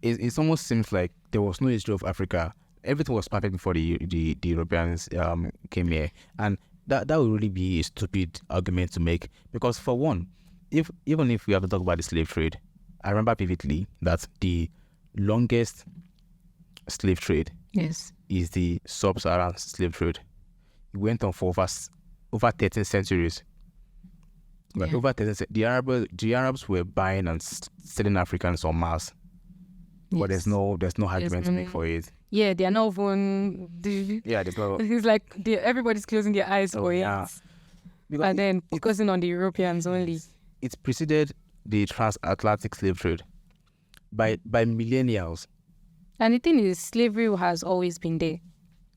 it almost seems like there was no history of Africa. Everything was perfect before the Europeans came here, and that would really be a stupid argument to make, because for one, even if we have to talk about the slave trade, I remember vividly that the longest slave trade Yes. is the sub-Saharan slave trade. It went on for over 13 centuries. Like Yeah. over 13 the Arabs were buying and selling Africans en masse. But there's no argument to make for it. Yeah, they are not even. Yeah, there's no. It's like everybody's closing their eyes for it, yeah. Because and then focusing on the Europeans only. it preceded the transatlantic slave trade by millennials. And the thing is, slavery has always been there.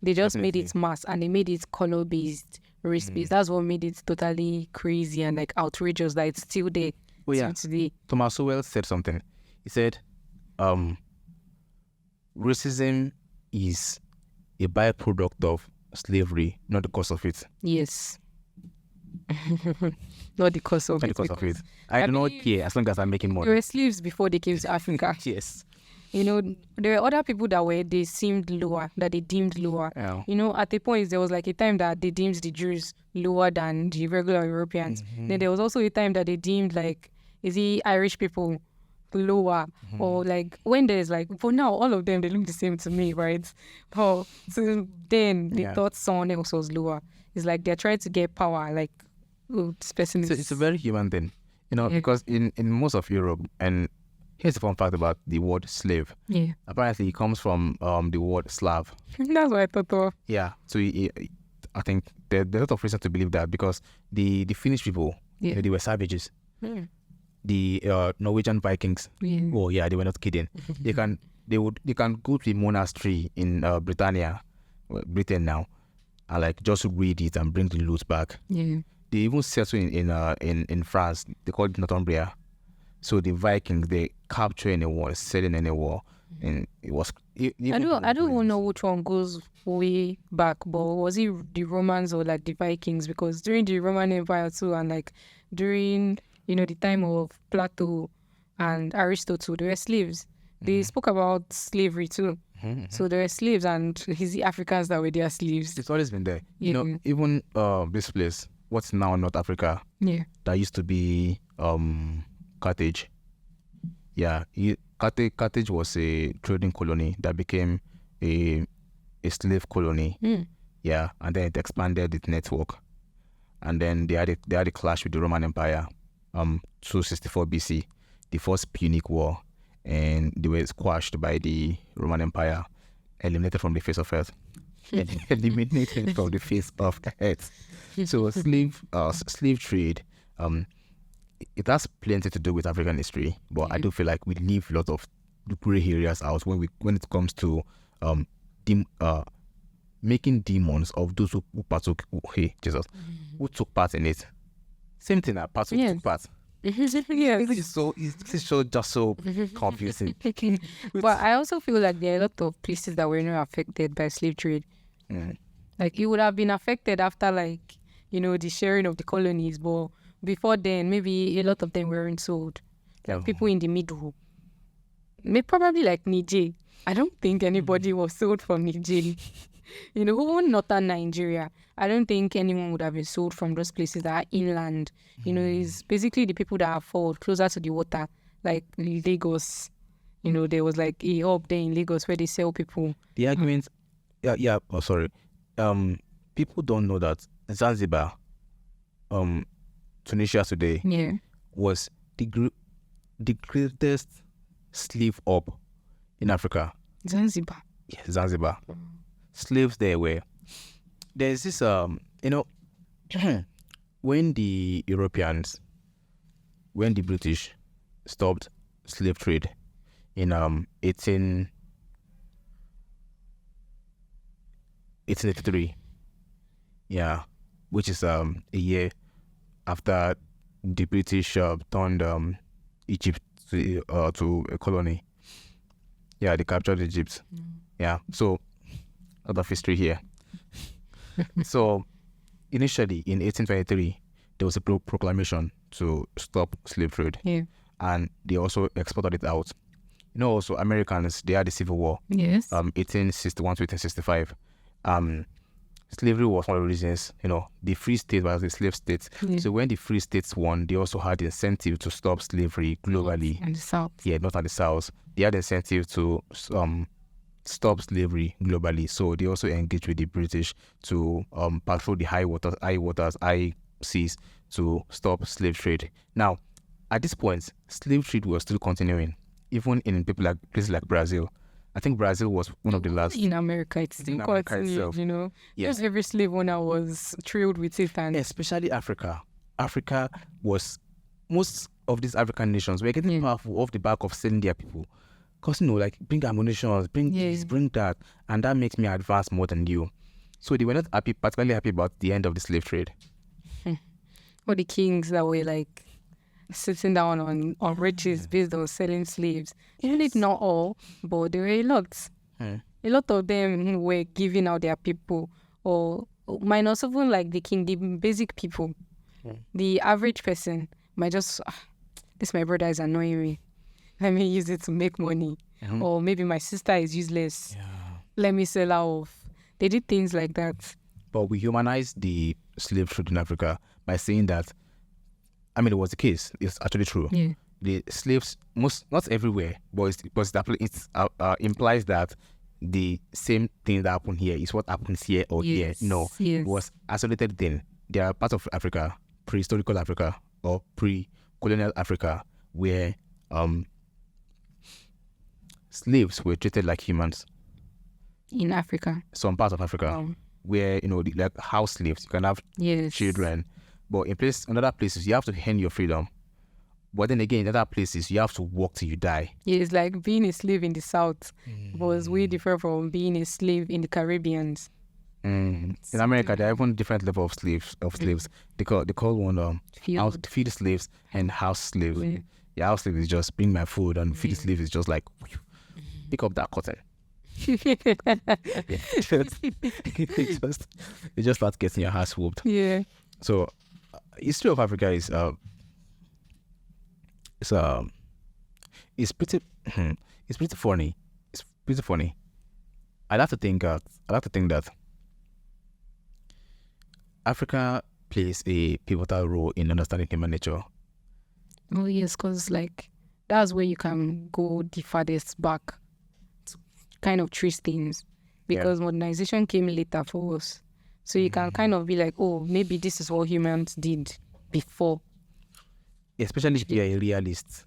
They just made Definitely. it mass, and they made it color-based, race-based. That's what made it totally crazy and like outrageous that it's still there Oh yeah. till today. Thomas Sowell said something. He said, racism is a byproduct of slavery, not the cause of it. Yes. Not the cause of Not the it. cause of it. I do not care as long as I'm making They money. were slaves before they came to Africa. Yes. You know, there were other people they seemed lower, that they deemed lower. Yeah. You know, at the point, there was like a time that they deemed the Jews lower than the regular Europeans. Then there was also a time that they deemed like, is it Irish people lower? Or like, when there's like, for now, all of them, they look the same to me, right? Oh, so then they Yeah. thought someone else was lower. It's like they're trying to get power, like, oh, this person is... It's a very human thing, you know, Yeah. because in most of Europe, and here's the fun fact about the word slave. Yeah. Apparently, it comes from the word Slav. That's what I thought of. Yeah. So I think there's a lot of reason to believe that, because the Finnish people, Yeah. you know, they were savages. Yeah. The Norwegian Vikings, Yeah. oh yeah, they were not kidding. they can go to a monastery in Britannia, Britain now, and like just read it and bring the loot back. Yeah. They even settle in France. They call it Northumbria. So the Vikings, they capture in a war, selling in a war, and it was. I don't even know which one goes way back, but was it the Romans or like the Vikings? Because during the Roman Empire too, and like during, you know, the time of Plato and Aristotle, they were slaves. They spoke about slavery too. So there were slaves, and it's the Africans that were their slaves. It's always been there. You Yeah. know, even this place, what's now North Africa, Yeah. that used to be Carthage. Yeah, Carthage was a trading colony that became a slave colony. Yeah, and then it expanded its network, and then they had a clash with the Roman Empire, 264 BC, the First Punic War, and they were squashed by the Roman Empire, eliminated from the face of earth. Eliminated from the face of earth. So slave trade, it has plenty to do with African history, but I do feel like we leave a lot of the gray areas out when it comes to making demons of those who partook. Who took part in it. Same thing that partook Yeah. took part. Yeah. This is just so confusing. But I also feel like there are a lot of places that were not affected by slave trade. Mm. Like it would have been affected after, like, you know, the sharing of the colonies, but before then, maybe a lot of them weren't sold. Like Yeah. people in the middle, maybe probably like Niger. I don't think anybody was sold from Niger. You know, even northern Nigeria, I don't think anyone would have been sold from those places that are inland. You know, it's basically the people that are forward, closer to the water, like Lagos. You know, there was like a hub there in Lagos where they sell people. The argument, yeah. Oh, sorry. People don't know that Zanzibar, Tunisia today, Yeah. was the greatest slave hub in Africa. Zanzibar. Yes, Zanzibar. Slaves there were. There's this you know, when the British stopped slave trade in 1883, yeah, which is a year after the British turned Egypt to a colony. Yeah, they captured Egypt. Yeah, so a lot of history here. So initially in 1823, there was a proclamation to stop slave trade, Yeah. and they also exported it out. Also Americans, they had the Civil War. Yes. 1861 to 1865. Slavery was one of the reasons, the Free State was a slave state. Yeah. So when the Free States won, they also had the incentive to stop slavery globally. And the South. Yeah, not at the South. They had the incentive to stop slavery globally. So they also engaged with the British to patrol the high seas to stop slave trade. Now, at this point, slave trade was still continuing, even in places like Brazil. I think Brazil was one of the last. In America, it's still continued, Yes. Just every slave owner was thrilled with it. And Especially Africa. Africa was, most of these African nations were getting powerful off the back of selling their people. Because, bring ammunition, bring this, bring that. And that makes me advance more than you. So they were not particularly happy about the end of the slave trade. Or the kings that were sitting down on riches based on selling slaves. Even if not all, but there were a lot. A lot of them were giving out their people, or minus even the king, the basic people. The average person might just, this my brother is annoying me. Let me use it to make money. Or maybe my sister is useless. Let me sell her off. They did things like that. But we humanized the slave trade in Africa by saying that, it was the case. It's actually true. Yeah. The slaves, not everywhere, but it implies that the same thing that happened here is what happens here or here. No, it was isolated thing. There are parts of Africa, prehistorical Africa or pre-colonial Africa, where slaves were treated like humans. In Africa. Some parts of Africa, where like house slaves, you can have children. But in other places, you have to earn your freedom. But then again, in other places, you have to work till you die. Yeah, it's like being a slave in the South was way different from being a slave in the Caribbean. In America, there are even different level of slaves. They call one field slaves and house slaves. Yeah, house slave is just bring my food, and field slave is just like pick up that cotton. It just starts getting your ass whooped. Yeah. So, history of Africa is it's pretty funny. It's pretty funny. I like to think that Africa plays a pivotal role in understanding human nature. Oh yes, because that's where you can go the farthest back to kind of trace things, because modernization came later for us. So you can kind of be like, oh, maybe this is what humans did before. Especially if you're a realist.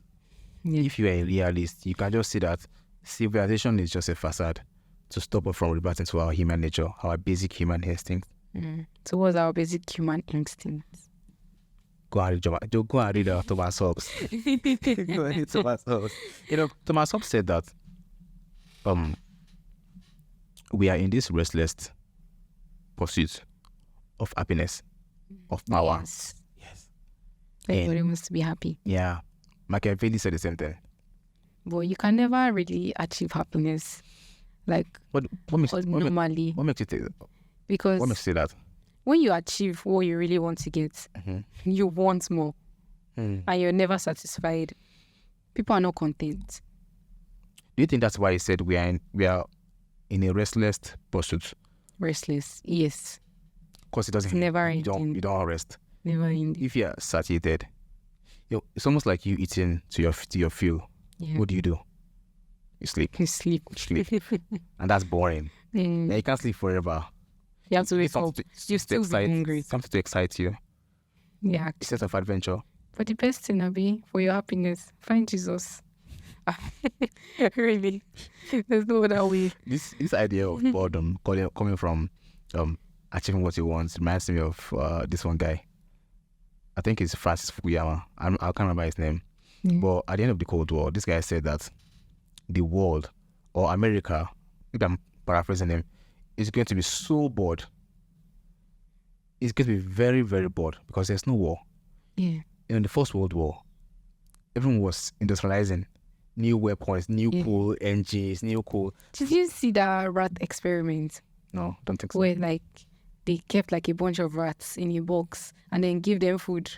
Yeah. If you are a realist, you can just see that civilization is just a facade to stop us from reverting to our human nature, our basic human instinct. So what's our basic human instinct? Go and read Thomas Hobbes. Go and read Thomas Hobbes. Thomas Hobbes said that we are in this restless pursuit of happiness, of power. Yes. Everybody wants to be happy. Yeah. Machiavelli said the same thing. But you can never really achieve happiness What makes normally. What makes you say that? Because What makes you say that? when you achieve what you really want to get, you want more. And you're never satisfied. People are not content. Do you think that's why he said we are in a restless pursuit? Restless, yes. Because it doesn't. It's never you ending. don't rest. Never ending. If you're satiated, it's almost like you eating to your fuel. Yeah. What do? You sleep. You sleep. And that's boring. Mm. Yeah, you can't sleep forever. You have to wake Something up. to- You to still be excite- hungry. Something to excite you. Yeah. A sense of adventure. But the best thing, Abi, for your happiness, find Jesus. Really. There's no other way. This idea of boredom coming from achieving what you want reminds me of this one guy. I think it's Francis Fukuyama. I can't remember his name. Yeah. But at the end of the Cold War, this guy said that the world, or America, if I'm paraphrasing him, is going to be so bored. It's going to be very, very bored because there's no war. Yeah. In the First World War, everyone was industrializing new weapons, new cool engines, new cool. Did you see that rat experiment? No, don't think so. Where they kept a bunch of rats in a box and then give them food,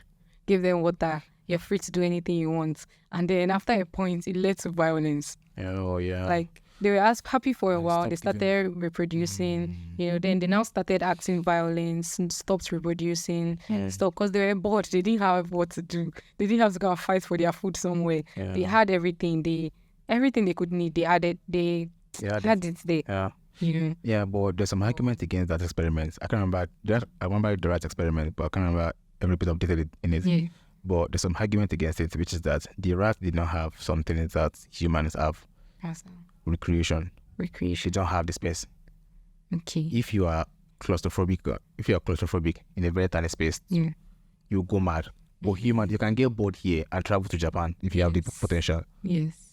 give them water. You're free to do anything you want. And then after a point, it led to violence. Oh yeah. Like they were happy for a And while. They stopped started reproducing. Then they now started acting violence and stopped reproducing. Stop because they were bored. They didn't have what to do. They didn't have to go and fight for their food somewhere. They had everything. Everything they could need. They had it. They had it there. Yeah. Yeah, but there's some argument against that experiment. I can't remember I remember the rat experiment, but I can't remember every bit of detail in it. Yeah. But there's some argument against it, which is that the rat did not have something that humans have. Recreation. They don't have the space. Okay. If you are claustrophobic in a very tiny space, you go mad. But human, you can get bored here and travel to Japan if you have the potential. Yes.